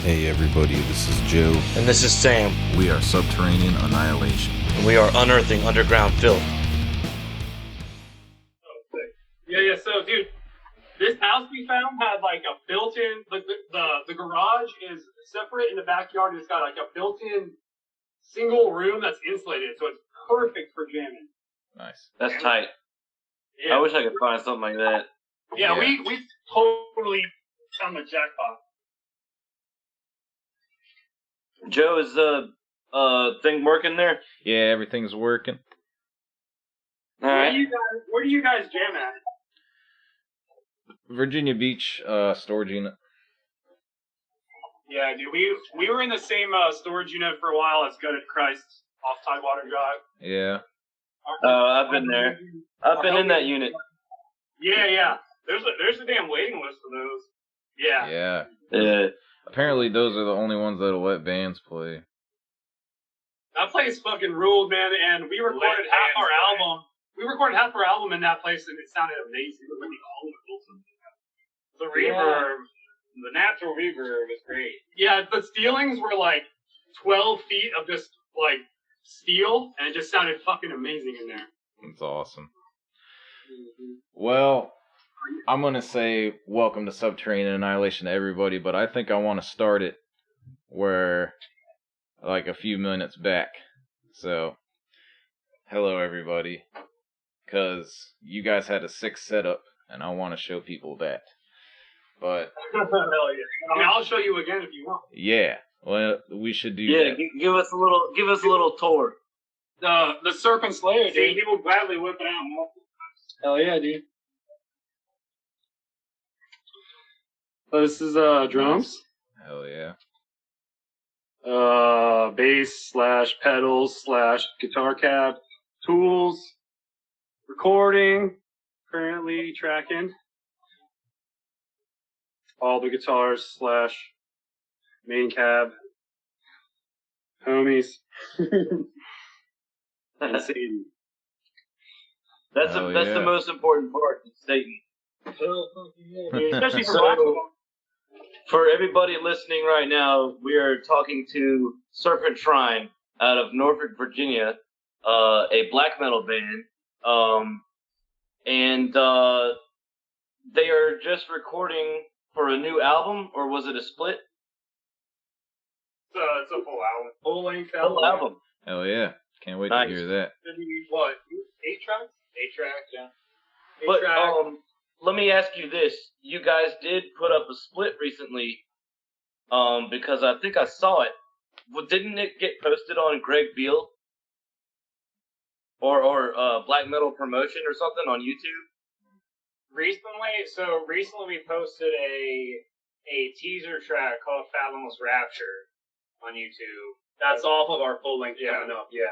Hey everybody, this is Joe. And this is Sam. We are Subterranean Annihilation. And we are unearthing underground filth. Yeah, so dude, this house we found had like a built-in, the garage is separate in the backyard. It's got like a built-in single room that's insulated, so it's perfect for jamming. Nice. That's tight. Yeah. I wish I could find something like that. Yeah, we totally found the jackpot. Joe, is the thing working there? Yeah, everything's working. All right. Where do you guys jam at? Virginia Beach storage unit. Yeah, dude, we were in the same storage unit for a while. It's Gutted Christ off Tidewater Drive. Yeah. I've been there. I've been in that unit. Yeah. There's a damn waiting list for those. Yeah. Yeah. Apparently those are the only ones that'll let bands play. That place fucking ruled, man, and we recorded half our album. We recorded half our album in that place, and it sounded amazing. It was like the reverb, the natural reverb is great. Yeah, the ceilings were like 12 feet of just like steel, and it just sounded fucking amazing in there. That's awesome. Well, I'm going to say welcome to Subterranean Annihilation to everybody, but I think I want to start it where, like, a few minutes back. So, hello everybody, because you guys had a sick setup, and I want to show people that. But hell yeah. I mean, I'll show you again if you want. Yeah, well, we should do Yeah, that. give us a little tour. The Serpent Slayer, dude. He will gladly whip it out multiple times. Hell yeah, dude. So this is drums. Hell yeah. Bass / pedals / guitar cab, tools, recording, currently tracking, all the guitars / main cab, homies. And Satan. That's the most important part. Satan. Especially for black people. For everybody listening right now, we are talking to Serpentshrine out of Norfolk, Virginia, a black metal band, and they are just recording for a new album, or was it a split? It's a full album. Full-length Full album. Hell yeah. Can't wait Nice. to hear that. What? 8 tracks? 8 tracks, yeah. But let me ask you this: you guys did put up a split recently, because I think I saw it. Well, didn't it get posted on Greg Beale or Black Metal Promotion or something on YouTube? Recently we posted a teaser track called Fathomless Rapture on YouTube. That's off of our full length coming up. Yeah.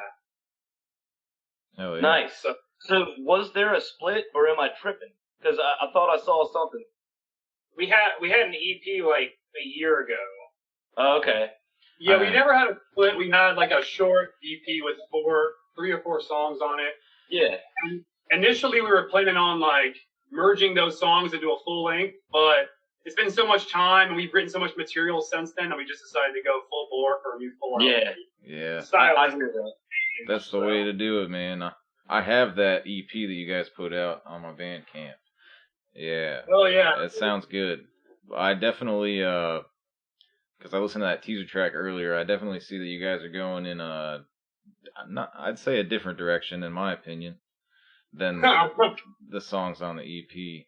Hell yeah. Nice. So was there a split, or am I tripping? Because I thought I saw something. We had an EP like a year ago. Oh, okay. Yeah, we never had a split. We had like a short EP with 3 or 4 songs on it. Yeah. And initially, we were planning on like merging those songs into a full length, but it's been so much time, and we've written so much material since then, that we just decided to go full bore for a new full album. Yeah. I hear that. That's the way to do it, man. I have that EP that you guys put out on my Bandcamp. Yeah. Oh yeah. It sounds good. I definitely, because I listened to that teaser track earlier, I definitely see that you guys are going in I'd say a different direction, in my opinion, than the songs on the EP.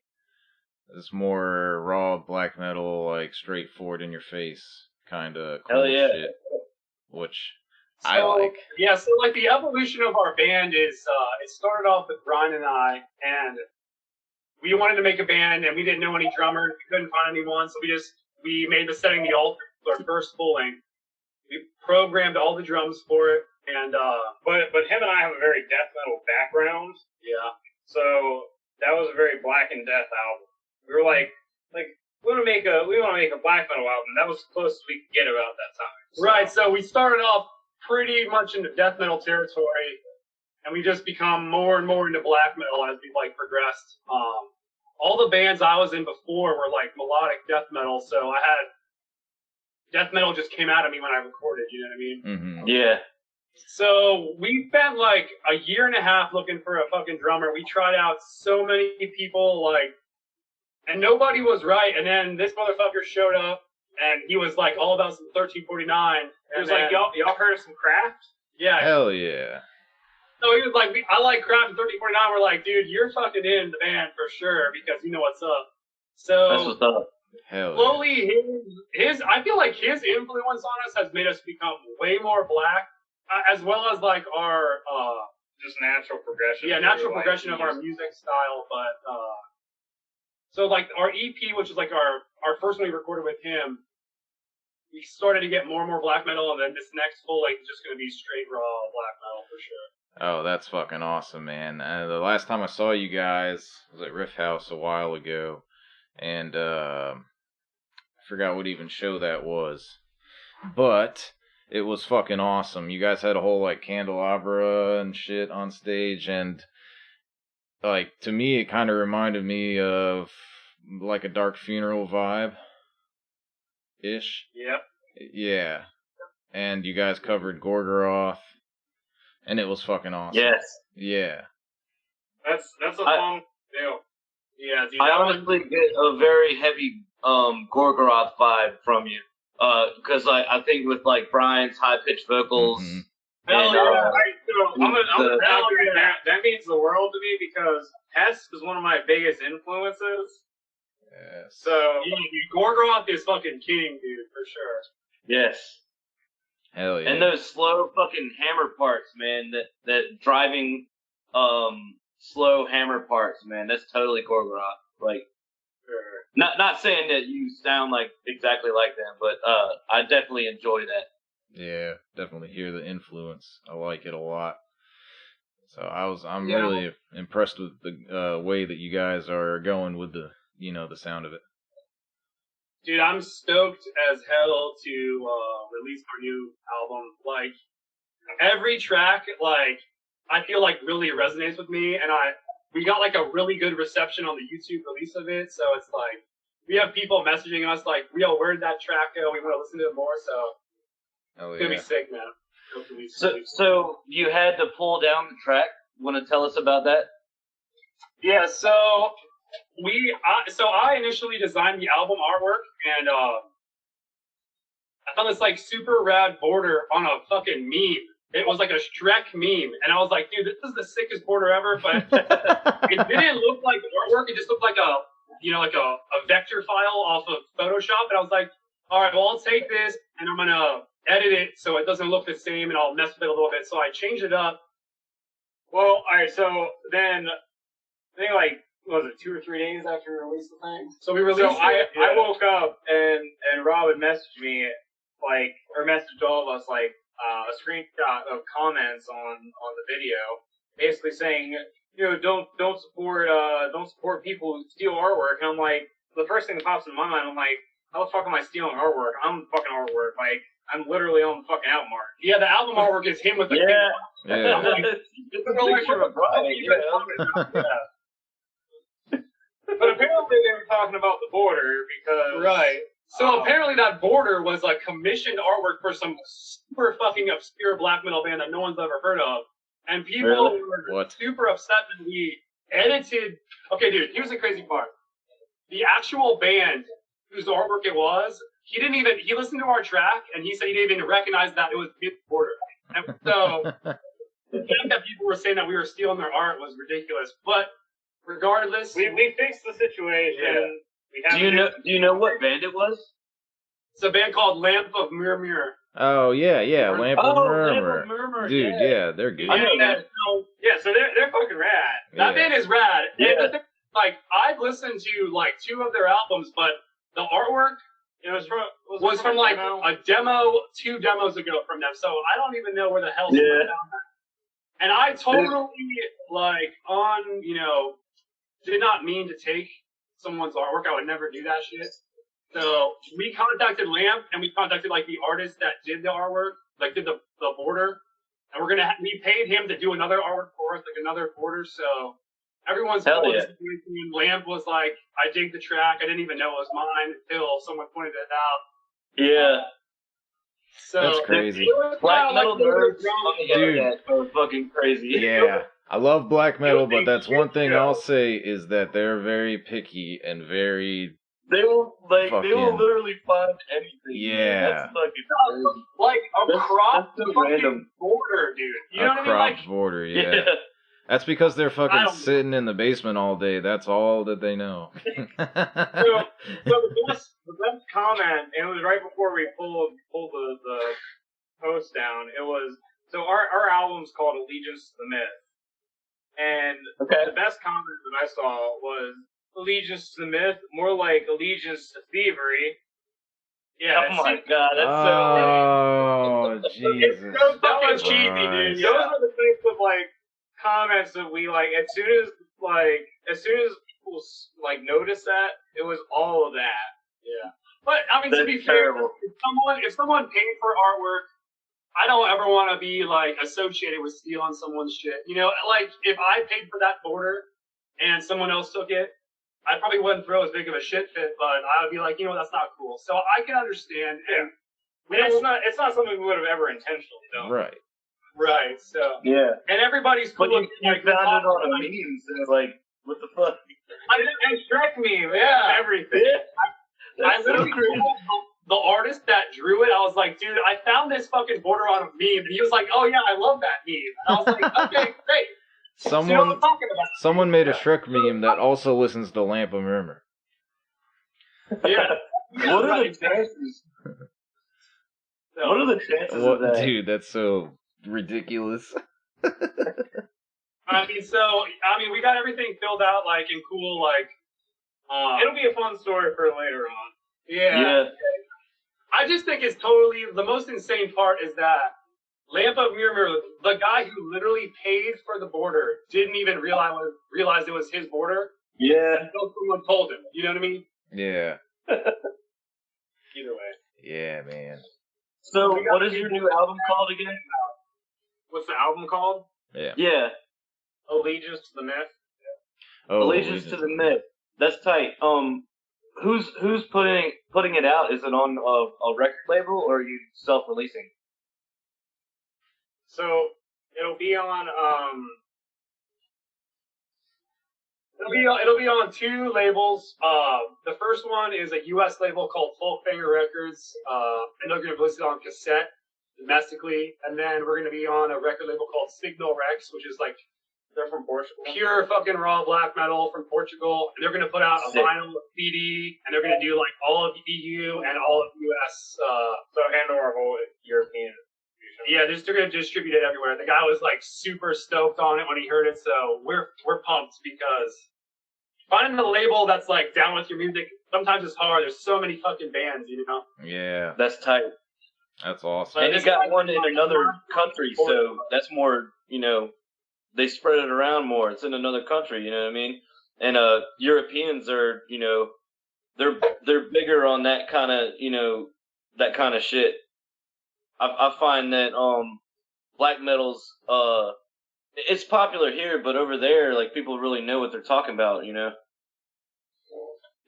It's more raw black metal, like straightforward in your face kind of cool shit, which I like. Yeah, so like the evolution of our band is, it started off with Brian and I, and we wanted to make a band, and we didn't know any drummers. We couldn't find anyone, so we made the Setting the Altar our first full length. We programmed all the drums for it, and but him and I have a very death metal background. Yeah. So that was a very black and death album. We were like we want to make a black metal album. That was the closest we could get about that time. So. Right. So we started off pretty much into death metal territory, and we just become more and more into black metal as we like progressed. All the bands I was in before were like melodic death metal, so I had death metal just came out of me when I recorded. You know what I mean? Mm-hmm. Yeah. So we spent like a year and a half looking for a fucking drummer. We tried out so many people, like, and nobody was right. And then this motherfucker showed up, and he was like all about some 1349. It was like, y'all heard of some craft? Yeah. Hell yeah. So he was like, I like craft and 1349. We're like, dude, you're fucking in the band for sure because you know what's up. So That's what's up. Hell yeah. slowly, his I feel like his influence on us has made us become way more black, as well as like our Just natural progression. yeah, natural progression of our music style. But so like our EP, which is like our first one we recorded with him, we started to get more and more black metal, and then this next full length is just gonna be straight raw black metal for sure. Oh, that's fucking awesome, man. The last time I saw you guys was at Riff House a while ago, and I forgot what even show that was. But it was fucking awesome. You guys had a whole, like, candelabra and shit on stage, and, like, to me, it kind of reminded me of, like, a Dark Funeral vibe-ish. Yep. Yeah. And you guys covered Gorgoroth. And it was fucking awesome. Yes. Yeah. That's a fun deal. Yeah, dude. I honestly get a very heavy Gorgoroth vibe from you. Because I think with like Brian's high pitched vocals. Mhm. Hell And, yeah. I'm gonna the- hell yeah. That means the world to me because Hess is one of my biggest influences. Yes. So Yeah, dude, Gorgoroth is fucking king, dude, for sure. Yes. Hell yeah. And those slow fucking hammer parts, man. That driving slow hammer parts, man. That's totally Gorgoroth. Like, not saying that you sound like exactly like them, but I definitely enjoy that. Yeah, definitely hear the influence. I like it a lot. So I'm Yeah. really impressed with the way that you guys are going with the sound of it. Dude, I'm stoked as hell to release our new album. Like, every track, like, I feel like really resonates with me, and we got like a really good reception on the YouTube release of it. So it's like we have people messaging us like, "Yo, where'd that track go? We want to listen to it more." So Hell it's gonna yeah. be sick, man. So you had to pull down the track. Want to tell us about that? Yeah, so I initially designed the album artwork, and I found this like super rad border on a fucking meme. It was like a Shrek meme, and I was like, dude, this is the sickest border ever. But it didn't look like artwork; it just looked like a vector file off of Photoshop. And I was like, all right, well, I'll take this and I'm gonna edit it so it doesn't look the same, and I'll mess with it a little bit. So I changed it up. well, alright, so then I think like what was it 2 or 3 days after we released the thing? So we released So I it. woke up and Rob had messaged me messaged all of us like a screenshot of comments on the video, basically saying, don't support people who steal artwork. And I'm like, the first thing that pops in my mind, I'm like, how the fuck am I stealing artwork? I'm the fucking artwork. Like, I'm literally on the fucking album art. Yeah, the album artwork is him with the Yeah. Yeah. It's a picture of Brian. Yeah. But apparently they were talking about the border because Right. So apparently that border was like commissioned artwork for some super fucking obscure black metal band that no one's ever heard of. And people Really? were What? super upset that we edited. Okay, dude, here's the crazy part. The actual band whose artwork it was, he listened to our track and he said he didn't even recognize that it was his border. And so the fact that people were saying that we were stealing their art was ridiculous. But regardless, we fixed the situation. Yeah. We Do you know what band it was? it's a band called Lamp of Mirror. Oh yeah, Lamp of Murmur. Murmur. Dude, yeah, they're good. I know that. So they're fucking rad. That band is rad. Yeah. And the thing, like, I've listened to like 2 of their albums, but the artwork It was from like a demo 2 demos ago from them. So I don't even know where the hell Yeah. someone found that. And I totally did not mean to take someone's artwork. I would never do that shit. So we contacted Lamp and we contacted like the artist that did the artwork, like did the border, and we paid him to do another artwork for us, like another border. So everyone's Hell cool. yeah. Lamp was like, I dig the track. I didn't even know it was mine until someone pointed it out. Yeah. So That's crazy. it was Black kinda metal like they were nerds drunk, on the Dude. internet are fucking crazy. Yeah. I love black metal, but that's one thing Yeah. I'll say is that they're very picky and very They will Fucking- literally find anything. Yeah. Man. That's fucking crazy. like across That's the so fucking random. border, dude. You know a what I mean? cropped Like, border, yeah. That's because they're I fucking don't- sitting in the basement all day. That's all that they know. So the best comment, and it was right before we pulled the post down. It was so our album's called Allegiance to the Myth, and Okay. the best comment that I saw was Allegiance to the Myth, more like allegiance to thievery. Yeah, Oh my god, that's so. Oh, Jesus. it's so fucking was cheesy, Christ. dude. those are the types of like comments that we like. As soon as people like noticed that, it was all of that. Yeah. But I mean, to That's be fair, terrible. if someone paid for artwork, I don't ever want to be like associated with stealing someone's shit. You know, like if I paid for that border and someone else took it, I probably wouldn't throw as big of a shit fit, but I would be like, you know, that's not cool. So I can understand. And It's not something we would have ever intentionally done. Right. right. So Yeah. and everybody's cool. But you with, found it on a meme, so it's like, what the fuck? And Shrek meme, Yeah. everything. Yeah. I That's so literally crazy. told the artist that drew it, I was like, dude, I found this fucking border on a meme. And he was like, oh yeah, I love that meme. And I was like, okay, great. See what I'm Someone talking about? someone made a Shrek meme that also listens to Lamp of Murmur. Yeah. What are the chances? So, What are the chances What, of that? dude, that's so ridiculous. I mean, we got everything filled out, like, in cool, like, It'll be a fun story for later on. Yeah. I just think it's totally, the most insane part is that Lamp of Murmur, the guy who literally paid for the border, didn't even realize it was his border Yeah. until someone told him. You know what I mean? Yeah. Either way. Yeah, man. So, what is your new album called again? What's the album called? Yeah. Yeah. Allegiance to the Myth. Oh, Allegiance to the Myth. That's tight. Who's putting it out? Is it on a record label or are you self-releasing? So it'll be on It'll be on two labels. The first one is a U.S. label called Full Finger Records, and they're going to release it on cassette domestically. And then we're going to be on a record label called Signal Rex, which is like they're from Portugal. pure fucking raw black metal from Portugal. And they're going to put out a Sick. vinyl CD, and they're going to do like all of the EU and all of the U.S. So handle our whole European distribution. Yeah, they're going to distribute it everywhere. The guy was like super stoked on it when he heard it, so we're pumped because finding a label that's like down with your music sometimes it's hard. There's so many fucking bands, you know. Yeah, That's tight. that's awesome. And you got one in another country, so that's more, they spread it around more. It's in another country, you know what I mean? And Europeans are, they're bigger on that kind of shit. I find that black metal's it's popular here, but over there, like people really know what they're talking about, you know?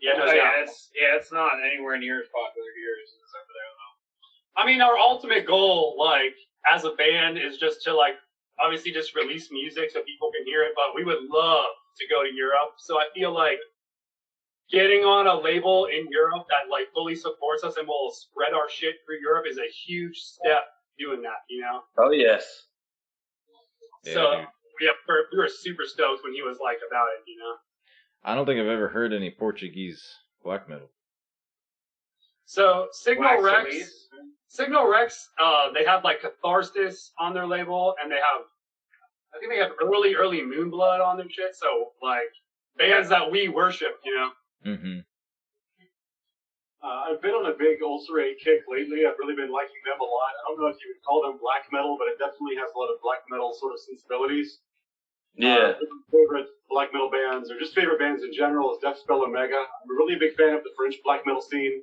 Yeah, no, It's not anywhere near as popular here as it is over there though. I mean, our ultimate goal, like as a band, is just to like obviously just release music so people can hear it. But we would love to go to Europe. So I feel like getting on a label in Europe that like fully supports us and will spread our shit through Europe is a huge step doing that, you know? Oh, yes. Yeah, So dude. we were super stoked when he was like about it, you know? I don't think I've ever heard any Portuguese black metal. So Signal Wax Rex, Elise. they have like Catharsis on their label, and I think they have early Moonblood on their shit. So like bands that we worship, you know. Mm-hmm. I've been on a big ulcerate kick lately. I've really been liking them a lot. I don't know if you would call them black metal, but it definitely has a lot of black metal sort of sensibilities. Yeah. Favorite black metal bands, or just favorite bands in general, is Deathspell Omega. I'm a really big fan of the French black metal scene.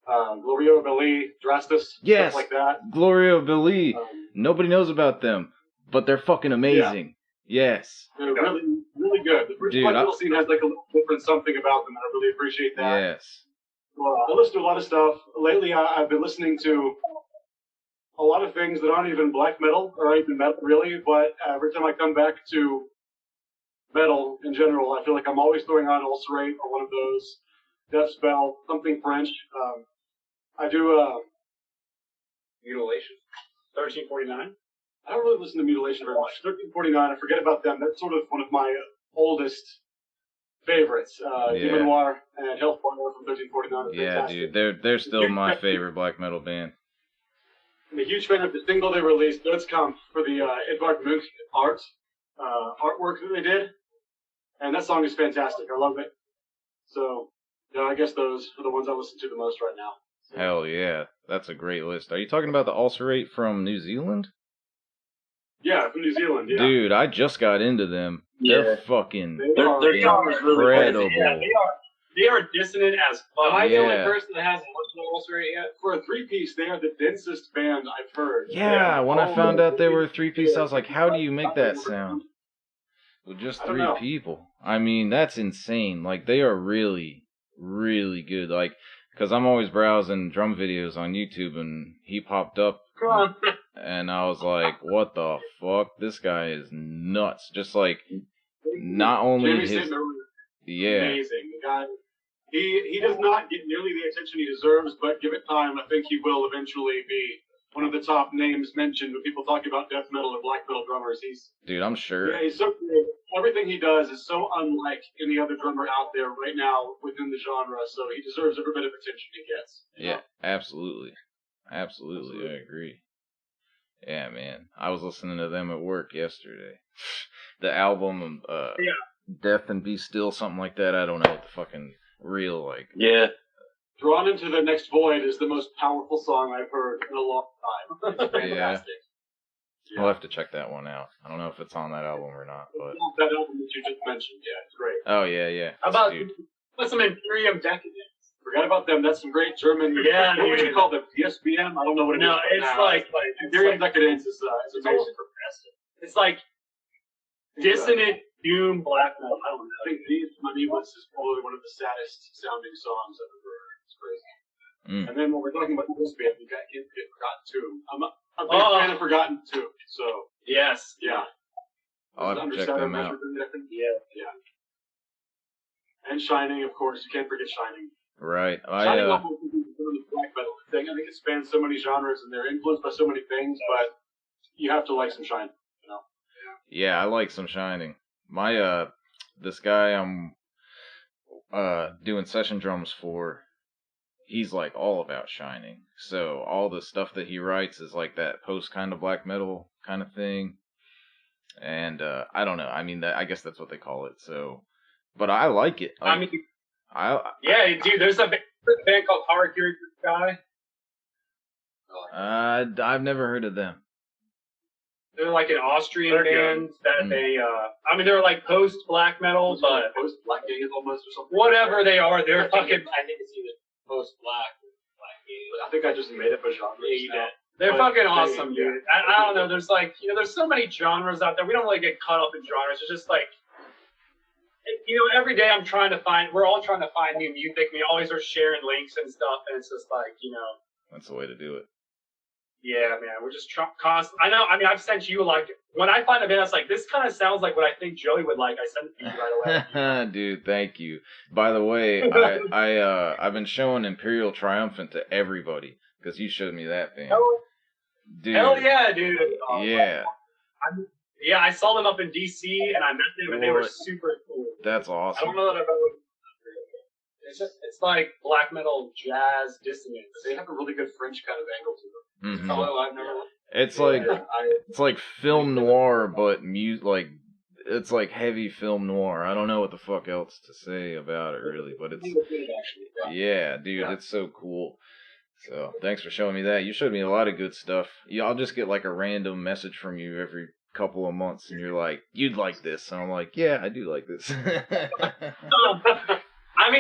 Gloria Belli, Drastus, Yes. stuff like that. Gloria Belli. Um, Nobody knows about them, but they're fucking amazing. Yes. they're really, really good. The French Dude, black I- metal scene has like a little different something about them, and I really appreciate that. Yes. I listen to a lot of stuff. Lately, I've been listening to a lot of things that aren't even black metal or aren't even metal really, but every time I come back to metal in general, I feel like I'm always throwing on Ulcerate or one of those, Death Spell, something French. I do Mutilation. 1349. I don't really listen to Mutilation very much. 1349, I forget about them. That's sort of one of my oldest favorites. Demon Noir and Hellfire from 1349 are Yeah, fantastic. dude, they're still my favorite black metal band. I'm a huge fan of the single they released, Dödskamp, for the Edvard Munch artwork that they did. And that song is fantastic. I love it. So, yeah, I guess those are the ones I listen to the most right now. So. Hell yeah, that's a great list. Are you talking about the Ulcerate from New Zealand? Yeah, from New Zealand, yeah. Dude, I just got into them. Yeah. They're fucking Their drummer's really incredible. crazy. Yeah, they are dissonant as fuck. Am I the only Yeah. person that hasn't listened to Ulcerate yet? For a three-piece, they are the densest band I've heard. Yeah, when I Oh, found out they were a three-piece, I was like, how do you make that sound? With just I don't 3 know. people. I mean, that's insane. Like, they are really, really good. Like, because I'm always browsing drum videos on YouTube, and he popped up, Come on. and I was like, what the fuck? This guy is nuts. Just like, not only Jamie his... St. Marie, Yeah. amazing. The guy, he does not get nearly the attention he deserves, but give it time, I think he will eventually be one of the top names mentioned when people talk about death metal or black metal drummers. Dude, I'm sure. Yeah, he's so good. Everything he does is so unlike any other drummer out there right now within the genre, so he deserves every bit of attention he gets. you Yeah, know? absolutely. Absolutely, I agree. Yeah, man. I was listening to them at work yesterday. The album, Death and Be Still, something like that. I don't know what the fucking real, like. Yeah. Drawn Into the Next Void is the most powerful song I've heard in a long time. It's fantastic. Yeah. I'll have to check that one out. I don't know if it's on that album or not, but. That album that you just mentioned, yeah, it's great. Oh, yeah, yeah. How about Dude. some Imperium Decadence? Forgot about them. That's some great German. Yeah, What would dude. you call them? DSBM? I don't know what it is. No, right it's now. like Imperium Decadence is amazing. it's like dissonant doom black metal. I don't know. I think These Money was is probably one of the saddest sounding songs I've ever heard. It's crazy. Mm. And then when we're talking about this band, we can't get Forgotten Too. I'm a big fan of Forgotten Too. So Yes. yeah. I'll have to check them out. Yeah. And Shining, of course. You can't forget Shining. Right. Shining almost is the black metal thing. I think it spans so many genres and they're influenced by so many things, but you have to like some Shining, you know? Yeah, I like some Shining. My, this guy I'm, doing session drums for, he's like all about Shining. So all the stuff that he writes is like that post kind of black metal kind of thing. And, I don't know. I mean, I guess that's what they call it. So, but I like it. Like, I mean, yeah, dude. There's a band called Power Cure Guy. I've never heard of them. They're like an Austrian They're band that Mm. they. I mean, they're like post black metal, but Post Black Gaze almost or something. whatever they are, they're I fucking. think it's either post black or black gaze. I think I just made up a genre. Yeah, you did. They're But fucking they- awesome, yeah. dude. I don't know. There's like, there's so many genres out there. We don't really get caught up in genres. It's just like, every day we're all trying to find new music. We always are sharing links and stuff, and it's just like, That's the way to do it. yeah, man, we're just constant. I know. I mean, I've sent you like when I find a band that's like this kind of sounds like what I think Joey would like. I send it to you right away. Dude, thank you. By the way, I've been showing Imperial Triumphant to everybody because you showed me that band. Dude. Hell yeah, dude. Yeah, Yeah, I saw them up in DC and I met them and they were What? super cool. that's I don't awesome. know that I've ever. It's like black metal, jazz, dissonance. They have a really good French kind of angle to them. Mhm. Although I've never. It's like I, it's like film noir, but like it's like heavy film noir. I don't know what the fuck else to say about it really, but it's yeah, dude, Yeah. it's so cool. So thanks for showing me that. You showed me a lot of good stuff. Yeah, I'll just get like a random message from you every couple of months, and you're like, "You'd like this," and I'm like, "Yeah, I do like this." I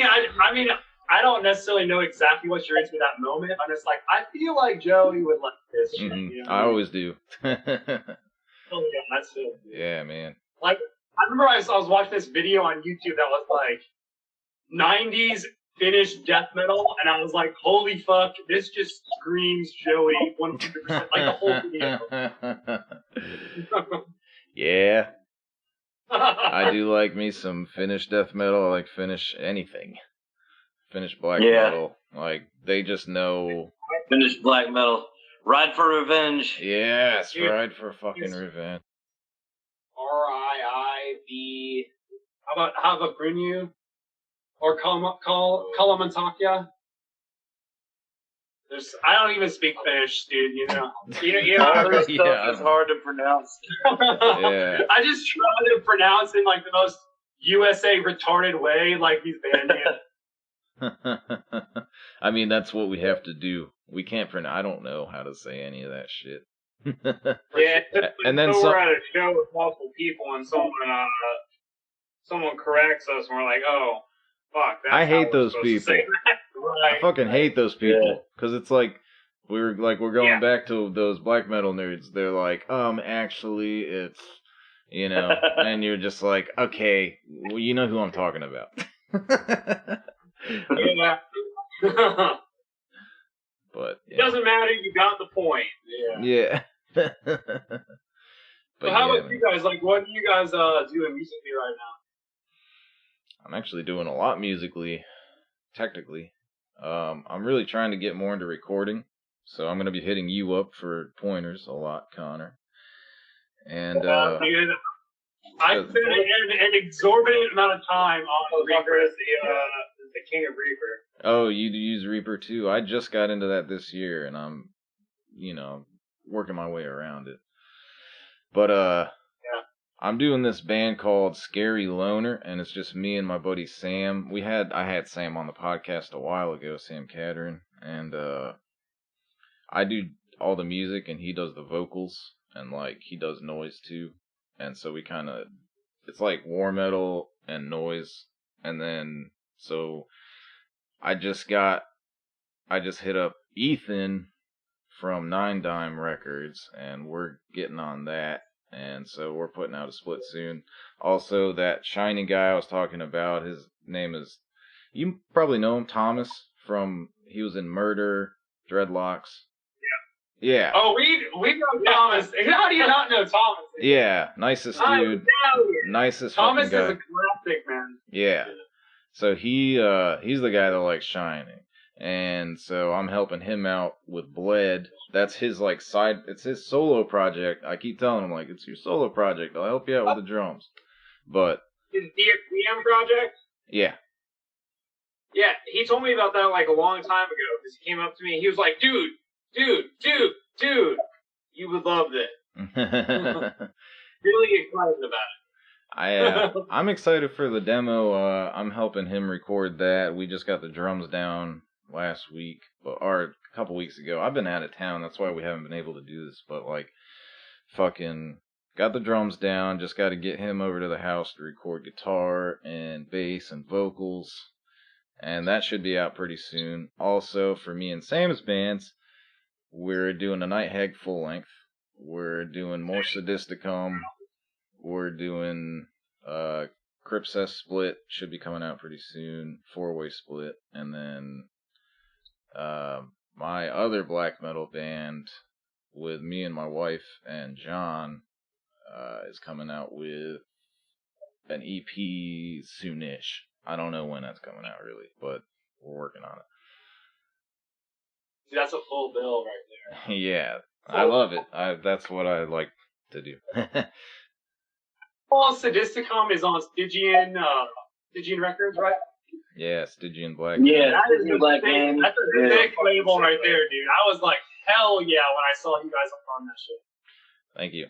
mean, I don't necessarily know exactly what you're into at that moment. I'm just like, I feel like Joey would like this. Shit, Mhm. you know? I always do. Oh, yeah, that's it. Yeah, man. I remember I was watching this video on YouTube that was like 90s Finnish death metal, and I was like, holy fuck, this just screams Joey 100%, like the whole video. Yeah, I do like me some Finnish death metal. I like Finnish anything. Finnish black metal. Like, they just know. Finnish black metal. Ride for revenge. Yes, ride for fucking revenge. RIIB. How about Brunyu? Or Kalamantakia? I don't even speak Finnish, dude, you know. All this stuff is hard to pronounce. Yeah. I just try to pronounce in like the most USA retarded way, like these band names. I mean, that's what we have to do. We can't pronounce. I don't know how to say any of that shit. Yeah, and then we're at a show with multiple people, and someone corrects us, and we're like, "Oh, fuck!" That's I hate how we're those supposed to people. say that. Right. I fucking hate those people because it's like we're going back to those black metal nerds. They're like, actually, it's and you're just like, okay, well, you know who I'm talking about. Yeah. But It doesn't matter. You got the point. Yeah. But how about you guys? Like, what are you guys doing musically right now? I'm actually doing a lot musically, technically. I'm really trying to get more into recording, so I'm gonna be hitting you up for pointers a lot, Connor. And Dude, I spent an exorbitant amount of time on Reaper is the king of Reaper. Oh, you use Reaper too? I just got into that this year, and I'm, working my way around it. But I'm doing this band called Scary Loner, and it's just me and my buddy Sam. I had Sam on the podcast a while ago, Sam Cadron, and I do all the music, and he does the vocals, and like he does noise too. And so we kind of, it's like war metal and noise, and then so I just hit up Ethan from Nine Dime Records, and we're getting on that. And so we're putting out a split soon. Also, that shiny guy I was talking about, his name is, you probably know him, Thomas, he was in Murder, Dreadlocks. Yeah. Oh, we know Thomas. How do you not know Thomas? Yeah, nicest dude. Nicest Thomas fucking guy. is a classic, man. Yeah. So he's the guy that likes Shining. And so I'm helping him out with Bled. That's his it's his solo project. I keep telling him it's your solo project. I'll help you out with the drums. But His DXDM project? yeah. Yeah, he told me about that a long time ago because he came up to me and he was like, dude, you would love this. Really excited about it. I'm excited for the demo. I'm helping him record that. We just got the drums down last week, or a couple weeks ago. I've been out of town, that's why we haven't been able to do this, but fucking got the drums down, just got to get him over to the house to record guitar and bass and vocals, and that should be out pretty soon. Also, for me and Sam's bands, we're doing a Night Hag full length, we're doing more Sadisticum, we're doing Cripsess split, should be coming out pretty soon, 4-way split, and then my other black metal band with me and my wife and John is coming out with an EP soonish. I don't know when that's coming out really, but we're working on it. That's a full bill right there. Yeah, I love it. That's what I like to do. All Sadisticum is on Stygian Records, right? Yeah, Stygian Black. Yeah, That is Stygian Black Man. That's a big label right there, dude. I was like, hell yeah, when I saw you guys on that shit. Thank you.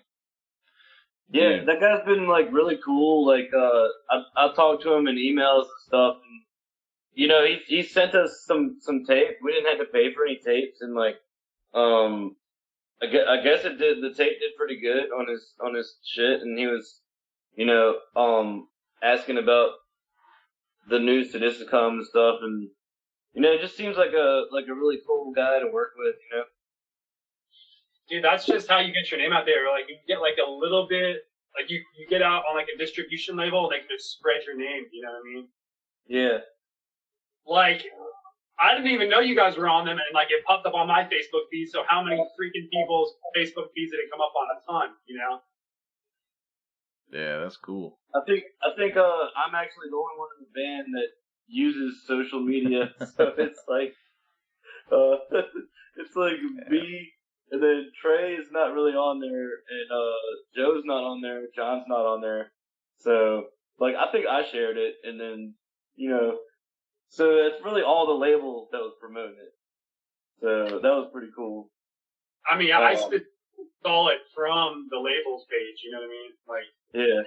Yeah, that guy's been really cool. I talked to him in emails and stuff, and he sent us some tape. We didn't have to pay for any tapes, and I guess it did. The tape did pretty good on his shit, and he was asking about the new Sadisticum and stuff, and it just seems like a really cool guy to work with, Dude, that's just how you get your name out there. You get a little bit, you get out on a distribution label, they can just spread your name. You know what I mean? Yeah. like, I didn't even know you guys were on them, and like it popped up on my Facebook feed. So how many freaking people's Facebook feeds did it come up on? A ton, you know. Yeah, that's cool. I think I'm actually the only one in the band that uses social media, so it's like it's like me, and then Trey is not really on there, and Joe's not on there, John's not on there, so like I think I shared it, and then so it's really all the label that was promoting it, so that was pretty cool. I mean, I saw it from the labels page. You know what I mean? Like, yeah.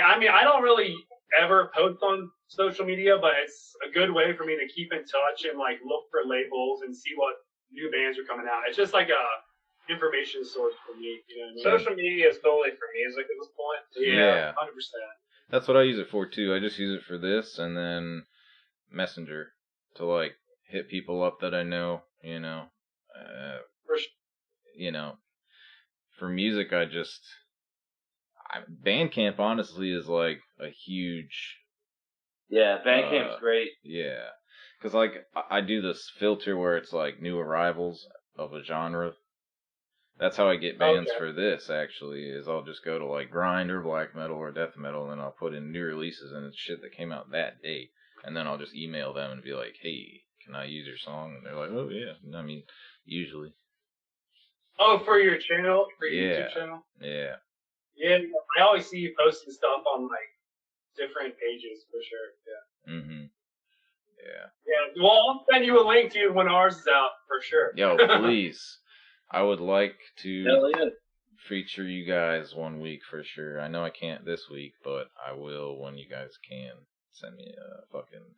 I mean, I don't really ever post on social media, but it's a good way for me to keep in touch and like look for labels and see what new bands are coming out. It's just like a information source for me. You know what I mean? Social media is totally for music at this point. Yeah. 100%. That's what I use it for too. I just use it for this and then Messenger to like hit people up that I know, For sure. For music, Bandcamp honestly is like a huge. Yeah, Bandcamp's great. Yeah, because like I do this filter where it's like new arrivals of a genre. That's how I get bands for this. Actually, is I'll just go to like grind or black metal or death metal, and then I'll put in new releases and it's shit that came out that day, and then I'll just email them and be like, "Hey, can I use your song?" And they're like, "Oh yeah." I mean, usually. Oh, for your channel, for your YouTube channel. Yeah. Yeah, I always see you posting stuff on like different pages for sure. Yeah. Mhm. Yeah. Yeah. Well, I'll send you a link to when ours is out for sure. Yo, please. I would like to feature you guys one week for sure. I know I can't this week, but I will when you guys can. Send me a fucking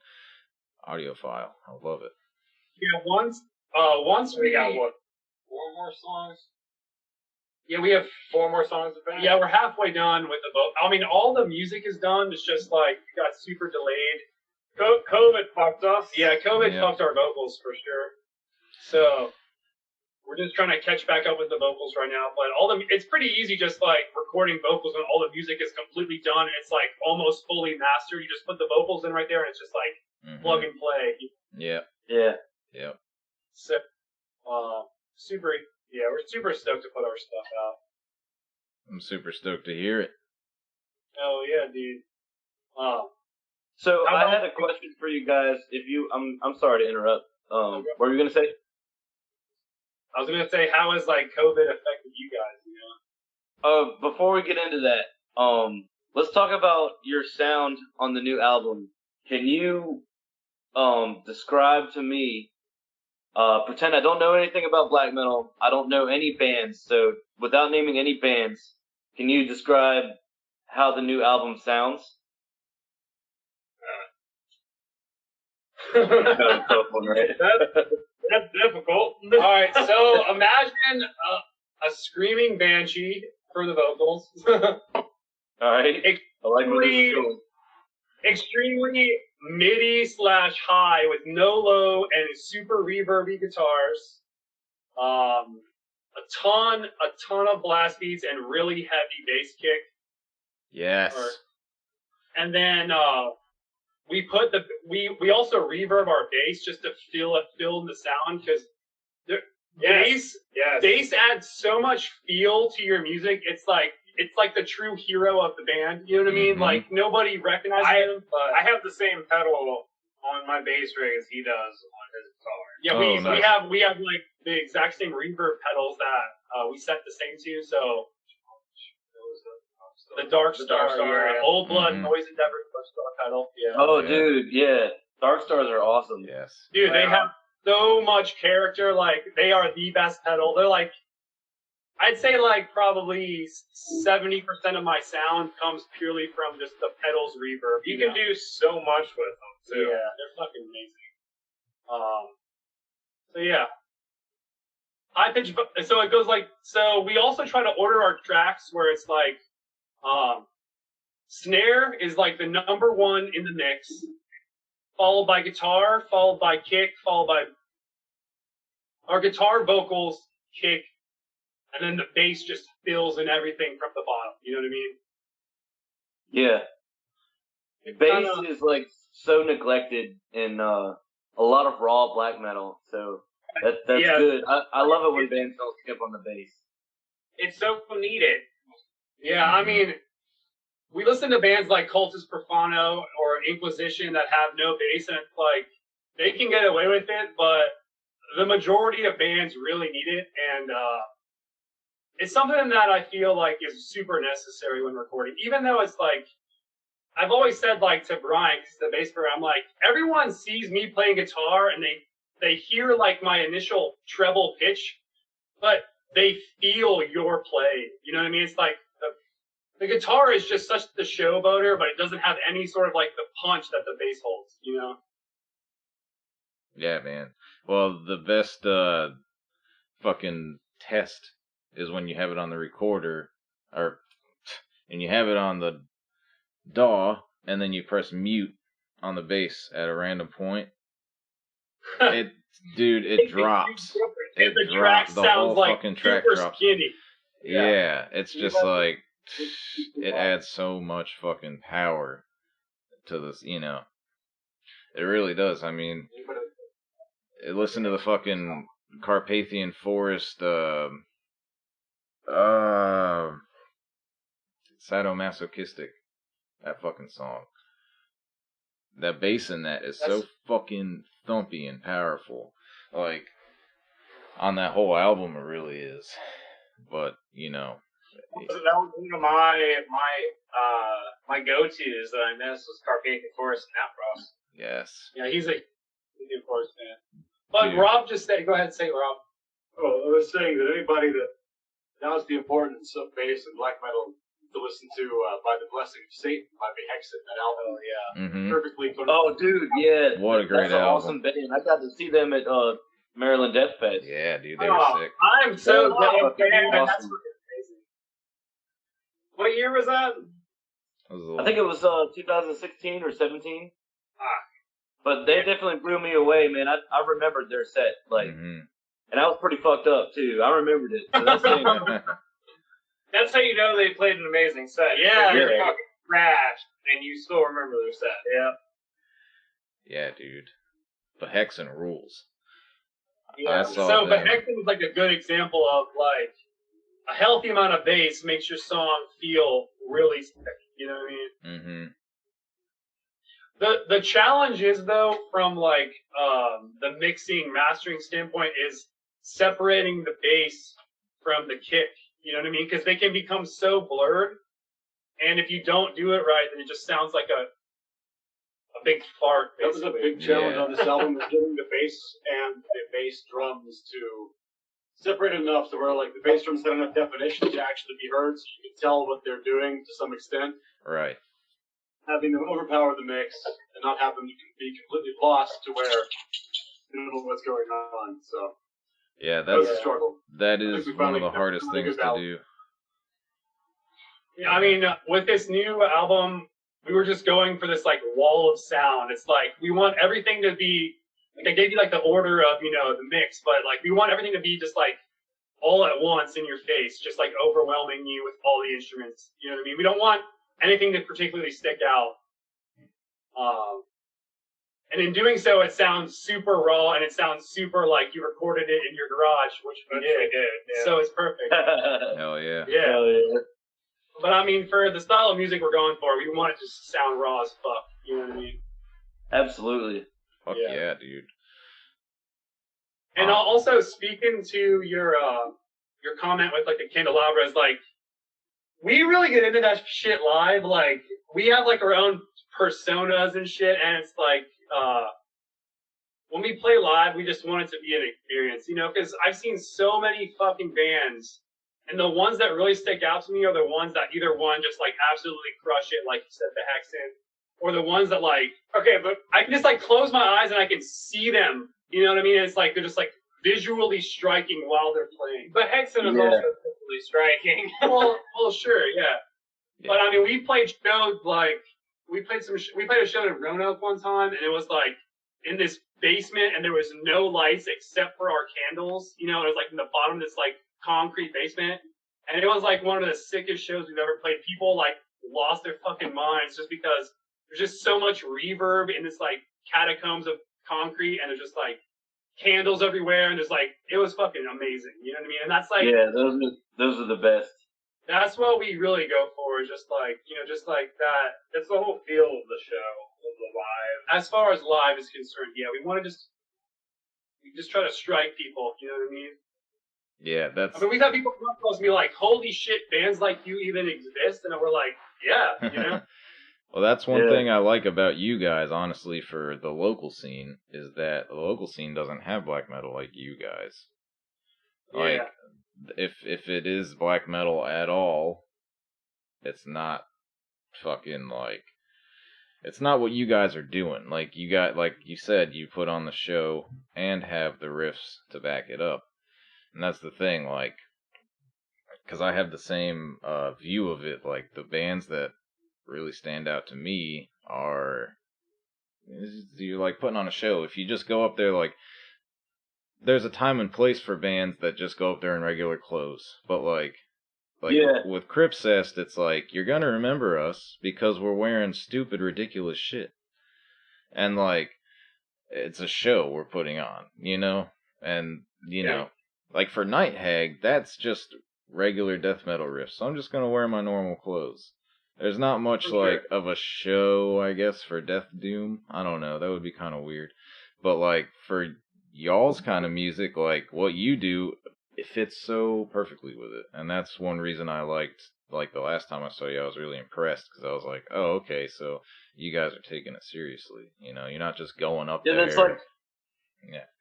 audio file. I would love it. Yeah. Once we got what? 4 more songs? Yeah, we have 4 more songs to finish? Yeah, we're halfway done with the vote. I mean, all the music is done. It's just like it got super delayed. COVID fucked us. Yeah, COVID fucked our vocals for sure. So we're just trying to catch back up with the vocals right now. But it's pretty easy, just like recording vocals when all the music is completely done and it's like almost fully mastered. You just put the vocals in right there and it's just like plug and play. Yeah. Yeah. Yep. So, we're super stoked to put our stuff out. I'm super stoked to hear it. Oh yeah, dude. So I had a question for you guys. I'm sorry to interrupt. What were you gonna say? I was gonna say, how has like COVID affected you guys? Before we get into that, let's talk about your sound on the new album. Can you describe to me? Pretend I don't know anything about black metal. I don't know any bands. So without naming any bands, can you describe how the new album sounds? That's tough one, right? That's difficult. All right, so imagine a screaming banshee for the vocals. All right. I like where this is going. Extremely MIDI/high with no low and super reverby guitars. A ton of blast beats and really heavy bass kick. Yes. And then we also reverb our bass just to fill in the sound because bass adds so much feel to your music. It's like the true hero of the band. You know what I mean? Like nobody recognizes him. But I have the same pedal on my bass rig as he does on his guitar. Yeah, we have like the exact same reverb pedals that we set the same to. So the Dark Star, Old Blood, Noise Endeavor, Dark Star pedal. Yeah. Oh, dude, yeah. Dark Stars are awesome. Yes. Dude, they have so much character. Like they are the best pedal. They're like, I'd say like probably 70% of my sound comes purely from just the pedals reverb. You can do so much with them too. Yeah, they're fucking amazing. So yeah. High pitch. So it goes like. So we also try to order our tracks where it's like, snare is like the number one in the mix, followed by guitar, followed by kick, followed by our guitar vocals, kick, and then the bass just fills in everything from the bottom. You know what I mean? Yeah. Bass is like so neglected in a lot of raw black metal. So that's good. I love it when bands don't skip on the bass. It's so needed. Yeah, I mean, we listen to bands like Cultus Profano or Inquisition that have no bass, and it's like they can get away with it, but the majority of bands really need it, and it's something that I feel like is super necessary when recording. Even though it's like, I've always said like to Brian, because the bass player, I'm like, everyone sees me playing guitar and they hear like my initial treble pitch, but they feel your play. You know what I mean? It's like the guitar is just such the showboater, but it doesn't have any sort of like the punch that the bass holds, you know? Yeah, man. Well, the best fucking test is when you have it on the recorder, and you have it on the DAW, and then you press mute on the bass at a random point. It drops. It the drops. track The sounds whole like fucking track super drops. skinny. Yeah, it's just like, it adds so much fucking power to this, you know. It really does. I mean, listen to the fucking Carpathian Forest, sadomasochistic, that fucking song. That bass in that is so fucking thumpy and powerful. Like, on that whole album, it really is. But, you know. So that was one of my go-tos that I missed was Carpathian Forest and Outcross. Yes. Yeah, he's a Indian Forest fan. But Dude. Rob just said, go ahead and say it, Rob. Oh, I was saying that anybody that knows the importance of bass and black metal to listen to By the Blessing of Satan by Behexit, that album. Oh, yeah. Mm-hmm. Perfectly. Oh, dude, yeah. What a great That's an album. awesome band. I got to see them at Maryland Death Fest. Yeah, dude, they were sick. I'm so That glad, was man. awesome. That's amazing. What year was that? I think it was 2016 or 17. Ah. But they definitely blew me away, man. I remembered their set, like, and I was pretty fucked up too. I remembered it. So that's That's how you know they played an amazing set. Yeah, You're fucking trash, and you still remember their set. Yeah. Yeah, dude. Behexen rules. Yeah. I saw So them. Behexen is like a good example of like a healthy amount of bass makes your song feel really sick. You know what I mean? Mm-hmm. The challenge is though, from like the mixing mastering standpoint, is separating the bass from the kick. You know what I mean? Because they can become so blurred, and if you don't do it right, then it just sounds like a big fart. That was a Basically. big challenge on this album, was getting the bass and the bass drums to separate enough to where like the bass drums had enough definition to actually be heard, so you can tell what they're doing to some extent. Right. Having them overpower the mix and not have them be completely lost to where you don't know what's going on. So Yeah, that was that's a struggle. that I is think we one of finally the got hardest a really things good to album. do. Yeah, I mean, with this new album, we were just going for this like wall of sound. It's like we want everything to be like I gave you like the order of the mix, but like we want everything to be just like all at once in your face, just like overwhelming you with all the instruments. You know what I mean? We don't want anything to particularly stick out. And in doing so, it sounds super raw and it sounds super like you recorded it in your garage, which we did. Yeah. So it's perfect. Hell yeah. Yeah. Hell yeah. But I mean, for the style of music we're going for, we want it to sound raw as fuck. You know what I mean? Absolutely. Fuck Yeah. yeah, dude. And also speaking to your comment with like the candelabras, like we really get into that shit live. Like we have like our own personas and shit, and it's like when we play live, we just want it to be an experience, because I've seen so many fucking bands, and the ones that really stick out to me are the ones that either one just like absolutely crush it, like you said, the Hexen, or the ones that like, okay, but I can just like close my eyes and I can see them. You know what I mean? It's like they're just like visually striking while they're playing. But Hexen is Yeah. also visually striking. well, sure, yeah. But I mean, we played shows like we played a show in Roanoke one time, and it was like in this basement, and there was no lights except for our candles. It was like in the bottom of this like concrete basement, and it was like one of the sickest shows we've ever played. People like lost their fucking minds just because there's just so much reverb in this like catacombs of concrete, and there's just like candles everywhere, and there's like it was fucking amazing. You know what I mean? And that's like those are the best. That's what we really go for. Is just like just like that. It's the whole feel of the show, of the live. As far as live is concerned, yeah, we want to we just try to strike people. You know what I mean? Yeah, that's. I mean, we've had people come up to us and be like, "Holy shit, bands like you even exist," and we're like, "Yeah, you know." Well, that's one thing I like about you guys, honestly, for the local scene, is that the local scene doesn't have black metal like you guys. Like, if it is black metal at all, it's not fucking like, it's not what you guys are doing. Like you said, you put on the show and have the riffs to back it up. And that's the thing, like, because I have the same view of it. Like, the bands that really stand out to me are, you're like putting on a show. If you just go up there, like, there's a time and place for bands that just go up there in regular clothes, but like with Cripsest, it's like, you're gonna remember us because we're wearing stupid, ridiculous shit, and like, it's a show we're putting on, you know. And you know, like for Night Hag, that's just regular death metal riffs, so I'm just gonna wear my normal clothes. There's not much like of a show, I guess, for Death Doom. I don't know, that would be kind of weird. But like for y'all's kind of music, like what you do, it fits so perfectly with it. And that's one reason I liked, like the last time I saw you, I was really impressed, because I was like, oh, okay, so you guys are taking it seriously. You know, you're not just going up there. That's like,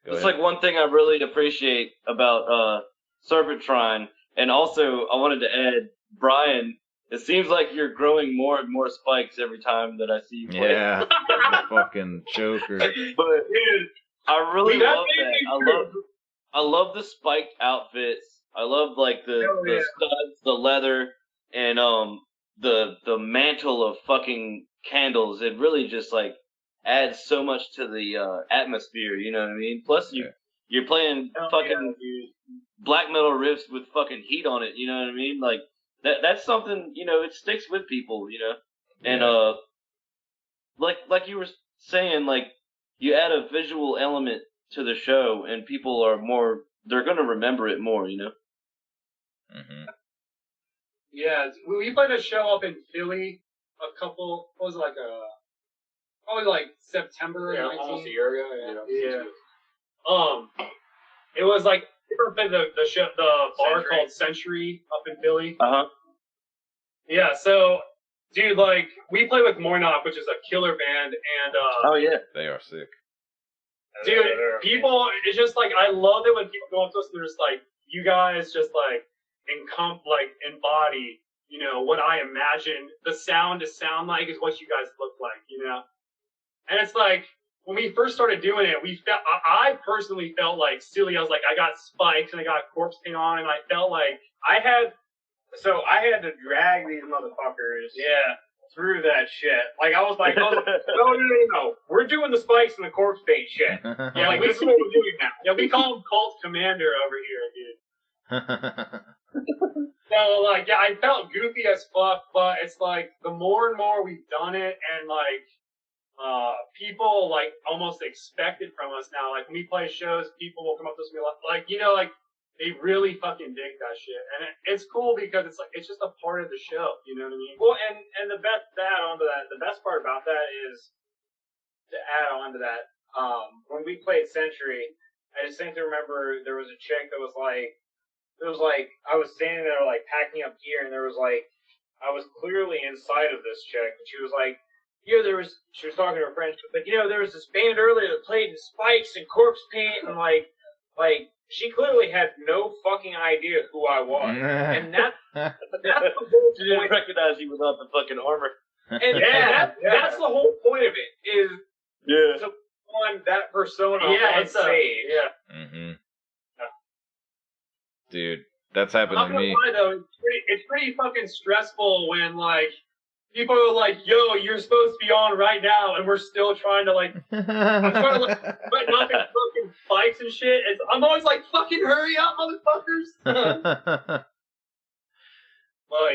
it's like one thing I really appreciate about Serpentshrine. And also, I wanted to add, Brian, it seems like you're growing more and more spikes every time that I see you play. Yeah, fucking choker. But dude, I really love that. I love the spiked outfits. I love like the studs, the leather, and the mantle of fucking candles. It really just like adds so much to the atmosphere. You know what I mean? Plus you're playing fucking black metal riffs with fucking heat on it. You know what I mean? Like that's something, you know, it sticks with people. You know, and like you were saying, like, you add a visual element to the show, and people are they're gonna remember it more, you know? Mm-hmm. Yeah, we played a show up in Philly probably like September. Yeah, 19th. almost a year ago. Yeah. It was like, you ever been to the bar called Century up in Philly? Uh-huh. Yeah, so, dude, like, we play with Mornock, which is a killer band, and oh yeah, they are sick. Dude, people, it's just like, I love it when people go up to us and they're just like, you guys just like embody, you know, what I imagine the sound to sound like is what you guys look like, you know? And it's like, when we first started doing it, I personally felt like silly. I was like, I got spikes and I got corpse paint on, and I felt like I had to drag these motherfuckers through that shit. Like, I was like, no, we're doing the spikes and the corpse paint shit. Yeah, like, this is what we're doing now. Yeah, we call him Cult Commander over here, dude. So, like, yeah, I felt goofy as fuck, but it's like, the more and more we've done it, and like, people like almost expect it from us now. Like, when we play shows, people will come up to us and be like, you know, like, they really fucking dig that shit, and it's cool because it's like, it's just a part of the show. You know what I mean? Well, and the best part about that is, to add on to that, when we played Century, I distinctly remember there was a chick that was like, I was standing there like packing up gear, and there was like, I was clearly inside of this chick, and she was like, she was talking to her friends, but there was this band earlier that played in spikes and corpse paint, and like she clearly had no fucking idea who I was, and that's the whole she didn't recognize you without the fucking armor. And that's the whole point of it, is to put on that persona on stage. Mm-hmm. Dude, that's happened to me. Lie, though, it's pretty fucking stressful when like people are like, "Yo, you're supposed to be on right now," and we're still trying to like, I'm trying to like, put nothing fucking spikes and shit. I'm always like, "Fucking hurry up, motherfuckers!" Well,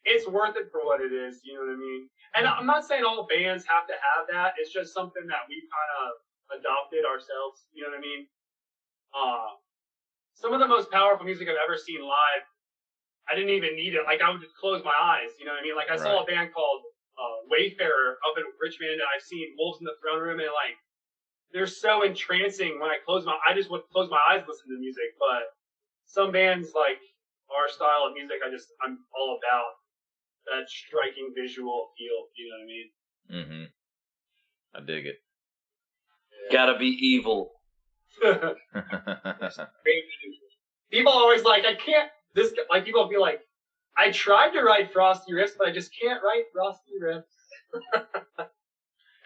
it's worth it for what it is. You know what I mean? And I'm not saying all bands have to have that. It's just something that we kind of adopted ourselves. You know what I mean? Some of the most powerful music I've ever seen live, I didn't even need it. Like, I would just close my eyes. You know what I mean? Like, I saw a band called Wayfarer up in Richmond, and I've seen Wolves in the Throne Room, and like, they're so entrancing when I just would close my eyes, listen to music. But some bands, like our style of music, I'm all about that striking visual appeal. You know what I mean? Mm-hmm. I dig it. Gotta be evil. People always like, I can't. Like, people will be like, I tried to write frosty riffs, but I just can't write frosty riffs.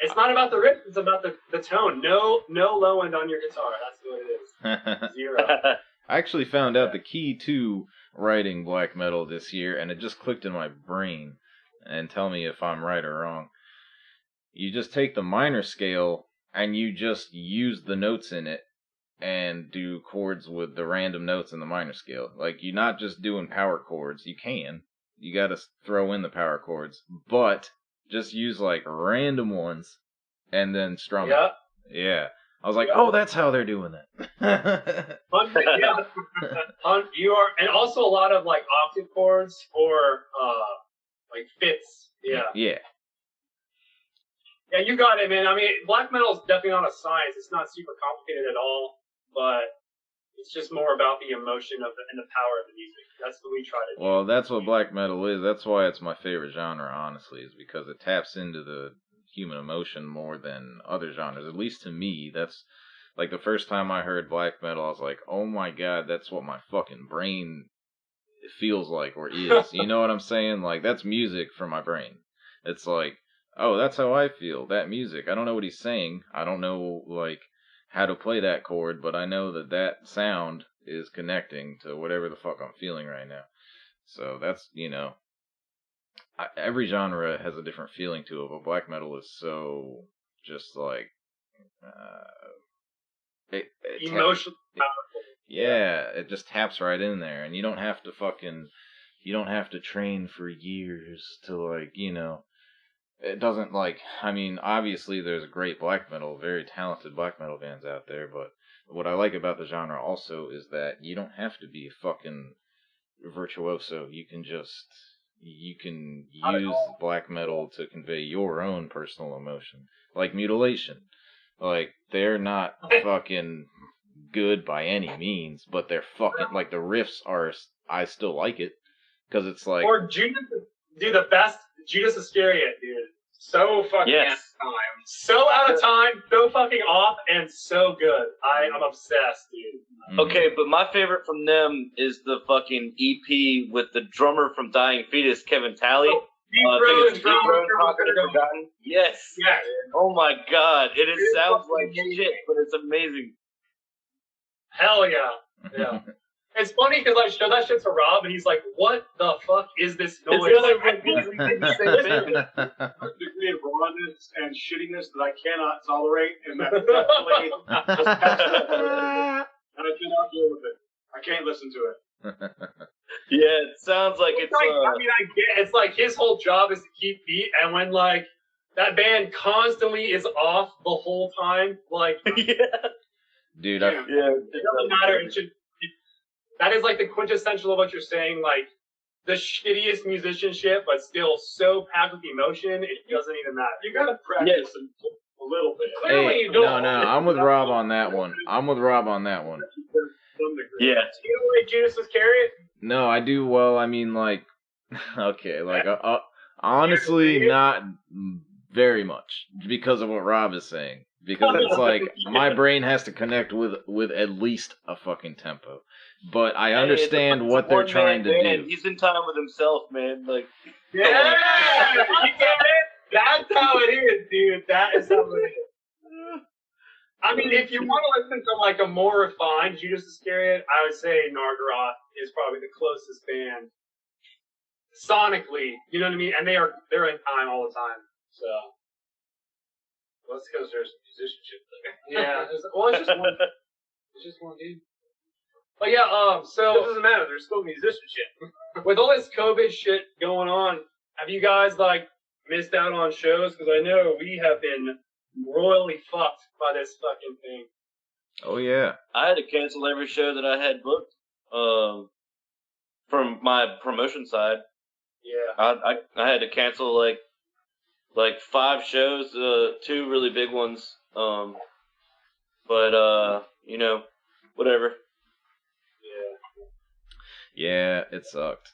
It's not about the riffs; it's about the tone. No low end on your guitar. That's what it is. 0. I actually found out the key to writing black metal this year, and it just clicked in my brain. And tell me if I'm right or wrong. You just take the minor scale and you just use the notes in it and do chords with the random notes in the minor scale. Like, you're not just doing power chords. You can. You gotta throw in the power chords. But just use, like, random ones and then strum it. Yeah. I was like, oh, that's how they're doing that. You are, and also a lot of, like, octave chords or, like, fifths. Yeah. Yeah. Yeah, you got it, man. I mean, black metal is definitely not a science. It's not super complicated at all, but it's just more about the emotion of and the power of the music. That's what we try to do. Well, that's what black metal is. That's why it's my favorite genre, honestly, is because it taps into the human emotion more than other genres. At least to me, that's like the first time I heard black metal, I was like, oh my god, that's what my fucking brain feels like or is. You know what I'm saying? Like, that's music for my brain. It's like, oh, that's how I feel. That music. I don't know what he's saying. I don't know, like, how to play that chord, but I know that sound is connecting to whatever the fuck I'm feeling right now. So that's, every genre has a different feeling to it, but black metal is so just like, emotionally powerful. Yeah, it just taps right in there, and you don't have to train for years to, like, it doesn't, like, I mean, obviously there's great black metal, very talented black metal bands out there, but what I like about the genre also is that you don't have to be a fucking virtuoso. You can use black metal to convey your own personal emotion. Like Mutilation. Like, they're not fucking good by any means, but they're fucking, like, the riffs are, I still like it, because it's like... Or Judas, dude, the best, Judas Iscariot, dude. So fucking out of time. So out of time, so fucking off, and so good. I'm obsessed, dude. Okay, but my favorite from them is the fucking EP with the drummer from Dying Fetus, Kevin Talley. Forgotten. Yes. Oh my god, it sounds like shit, but it's amazing. Hell yeah. Yeah. It's funny because I showed that shit to Rob, and he's like, "What the fuck is this noise?" It's a degree of rawness and shittiness that I cannot tolerate, and that definitely and I cannot deal with it. I can't listen to it. Yeah, it sounds like it's. I mean, I get it's like his whole job is to keep beat, and when like that band constantly is off the whole time, like dude, it doesn't matter. That is like the quintessential of what you're saying, like the shittiest musicianship, but still so packed with emotion, it doesn't even matter. You gotta practice a little bit. Clearly you don't. No, I'm with Rob on that one. Yeah. Do you know like Judas Iscariot? No, I do. Well, I mean, like, okay, like, honestly, not very much because of what Rob is saying. Because it's like my brain has to connect with at least a fucking tempo. But I understand what they're trying to do. He's in time with himself, man. Like, you get it? That's how it is, dude. That is how it is. I mean, if you want to listen to like a more refined Judas Iscariot, I would say Nargaroth is probably the closest band sonically. You know what I mean? And they're in time all the time. So. Well, that's because there's musicianship there. Yeah. It's just one. It's just one dude. But yeah, It so doesn't matter. There's still musicianship. with all this COVID shit going on, have you guys like missed out on shows? Because I know we have been royally fucked by this fucking thing. Oh yeah. I had to cancel every show that I had booked from my promotion side. Yeah. I had to cancel like 5 shows, 2 really big ones. But you know, whatever. Yeah, it sucked.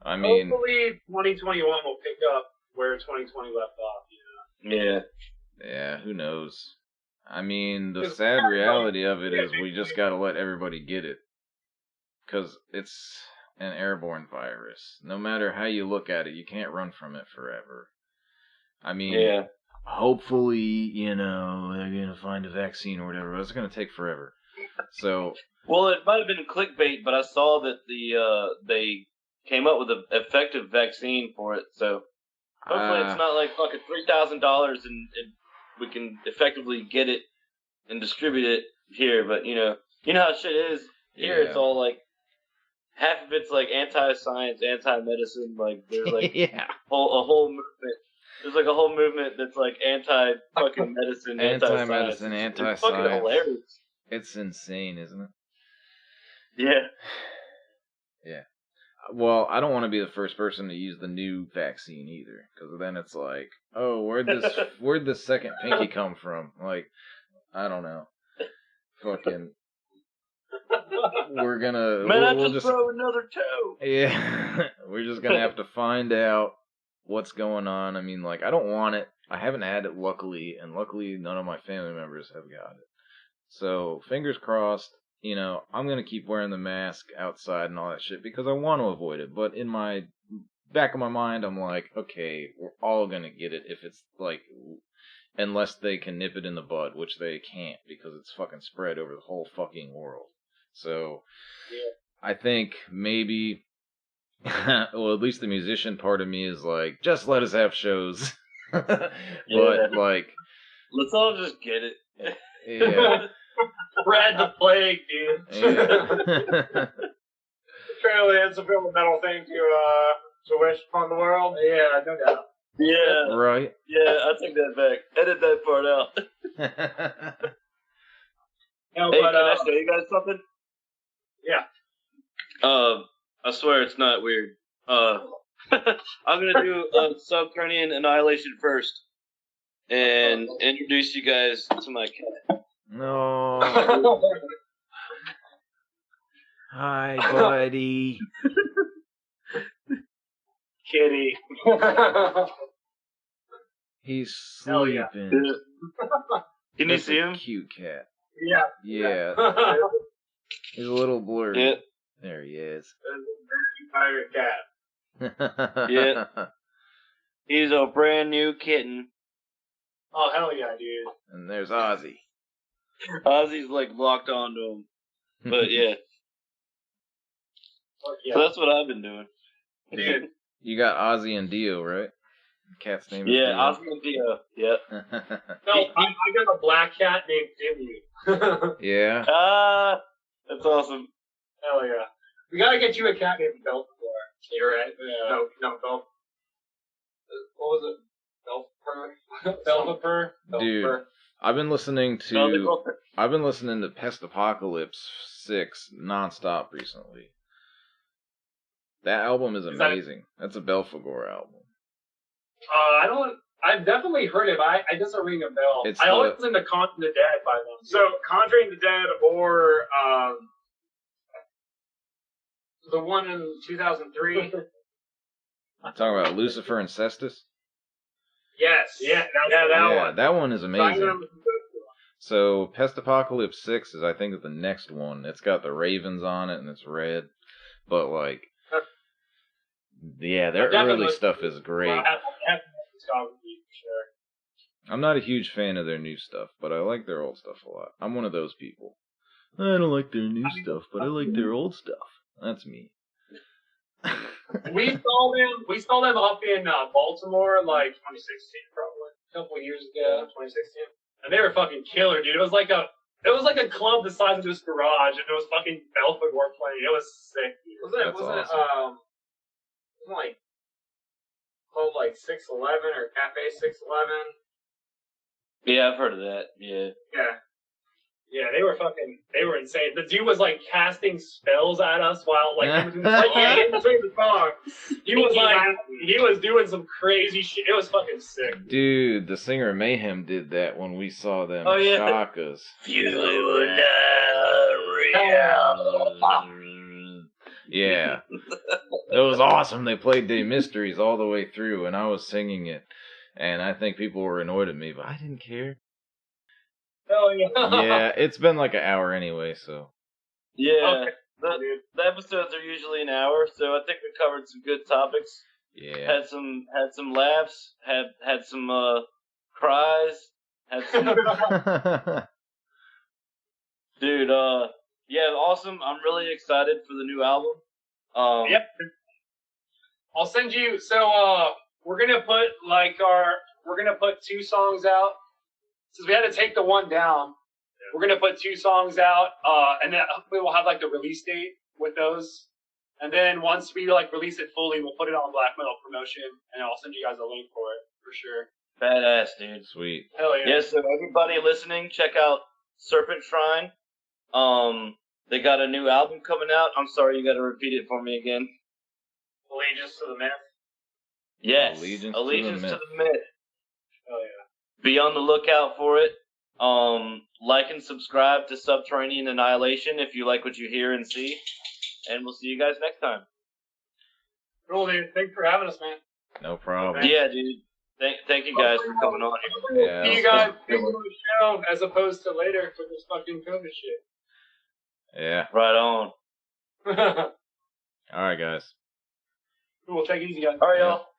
I mean, Hopefully 2021 will pick up where 2020 left off. Yeah. yeah, who knows? I mean, the It's sad kind of reality of it is we just gotta let everybody get it. Because it's an airborne virus. No matter how you look at it, you can't run from it forever. I mean, Yeah. hopefully, you know, they're gonna find a vaccine or whatever, but it's gonna take forever. So, Well, it might have been clickbait, but I saw that they came up with an effective vaccine for it. So hopefully it's not like fucking $3,000 and we can effectively get it and distribute it here. But you know how shit is here. Yeah. It's all like half of it's like anti-science, anti-medicine. Like there's like yeah. a whole movement. There's like a whole movement that's like anti-fucking medicine, anti-science. Anti-medicine, It's anti-science. fucking hilarious. It's insane, isn't it? Yeah. Yeah. Well, I don't want to be the first person to use the new vaccine either, because then it's like, oh, where'd this second pinky come from? Like, I don't know. Fucking, we're gonna. Man, we'll I just throw another toe. Yeah, we're just gonna have to find out what's going on. I mean, like, I don't want it. I haven't had it, luckily, and luckily none of my family members have got it. So, fingers crossed. You know, I'm going to keep wearing the mask outside and all that shit because I want to avoid it. But in my back of my mind, I'm like, okay, we're all going to get it if it's like, unless they can nip it in the bud, which they can't because it's fucking spread over the whole fucking world. So, yeah. I think maybe, well, at least the musician part of me is like, just let us have shows. But, like, let's all just get it. Yeah. Spread the plague, dude. Yeah. Apparently, it's a fundamental thing to wish upon the world. Yeah, no doubt. Yeah. Right. Yeah, I take that back. Edit that part out. No, Hey, but, can I show you guys something? Yeah. I swear it's not weird. I'm gonna do subterranean annihilation first, and introduce you guys to my cat. No. Hi, buddy. Kitty. He's Hell yeah. sleeping. Can you That's see a him? cute cat. Yeah. Yeah. He's a little blurry. Yeah. There he is. Pirate cat. Yeah. He's a brand new kitten. Oh, hell yeah, dude. And there's Ozzy. Ozzy's like locked onto him. But yeah. Fuck So that's what I've been doing. Dude. You got Ozzy and Dio, right? The cat's name is Yeah, Dio. Ozzy and Dio. Yep. No, I got a black cat named Dimmy. Yeah. That's awesome. Hell yeah. We gotta get you a cat named Belfagor. You're right. Yeah. No, Bel. What was it? Belfagor? Dude, I've been listening to Pest Apocalypse 6 nonstop recently. That album is amazing. That's a Belfagor album. I've definitely heard it, but I doesn't ring a bell. It's I always listen to Conjuring the Dead by them. So, Conjuring the Dead or the one in 2003. Talking about Lucifer and Cestus? Yes. Yeah, that one. That one is amazing. So, So, Pest Apocalypse 6 is, I think, the next one. It's got the ravens on it, and it's red. But, like, yeah, their early stuff is great. Well, I have discography for sure. I'm not a huge fan of their new stuff, but I like their old stuff a lot. I'm one of those people. I don't like their new stuff, but I like their old stuff. That's me. We saw them up in Baltimore, like 2016, probably a couple of years ago, 2016, and they were fucking killer, dude. It was like a It was like a club the size of this garage, and it was fucking Belfort were playing. It was sick. That's awesome. Wasn't like called like 611 or Cafe 611? Yeah, I've heard of that. Yeah. Yeah, they were insane. The dude was like casting spells at us while like in between the song. He was doing some crazy shit. It was fucking sick. Dude, the singer of Mayhem did that when we saw them. Oh, yeah. Shakas. Yeah. It was awesome. They played the Mysteries all the way through, and I was singing it. And I think people were annoyed at me, but I didn't care. Hell yeah. Yeah, it's been like an hour anyway, so. Yeah. Okay. The episodes are usually an hour, so I think we covered some good topics. Yeah. Had some laughs, had some cries, had some dude, yeah, awesome. I'm really excited for the new album. Yep. I'll send you. So we're gonna put 2 songs out. Since we had to take the one down, we're gonna put 2 songs out, and then hopefully we'll have like the release date with those. And then once we like release it fully, we'll put it on Black Metal Promotion, and I'll send you guys a link for it for sure. Badass, dude. Sweet. Hell yeah. Yeah, so everybody listening, check out Serpentshrine. They got a new album coming out. I'm sorry, you got to repeat it for me again. Allegiance to the Myth. Yes, Allegiance Allegiance to the to the Myth. Hell yeah. Be on the lookout for it. Like and subscribe to Subterranean Annihilation if you like what you hear and see. And we'll see you guys next time. Cool, dude. Thanks for having us, man. No problem. Yeah, dude. Thank you guys for coming on. Yeah, See you guys before the show as opposed to later for this fucking COVID shit. Yeah. Right on. All right, guys. Cool. Take it easy, guys. All right, y'all.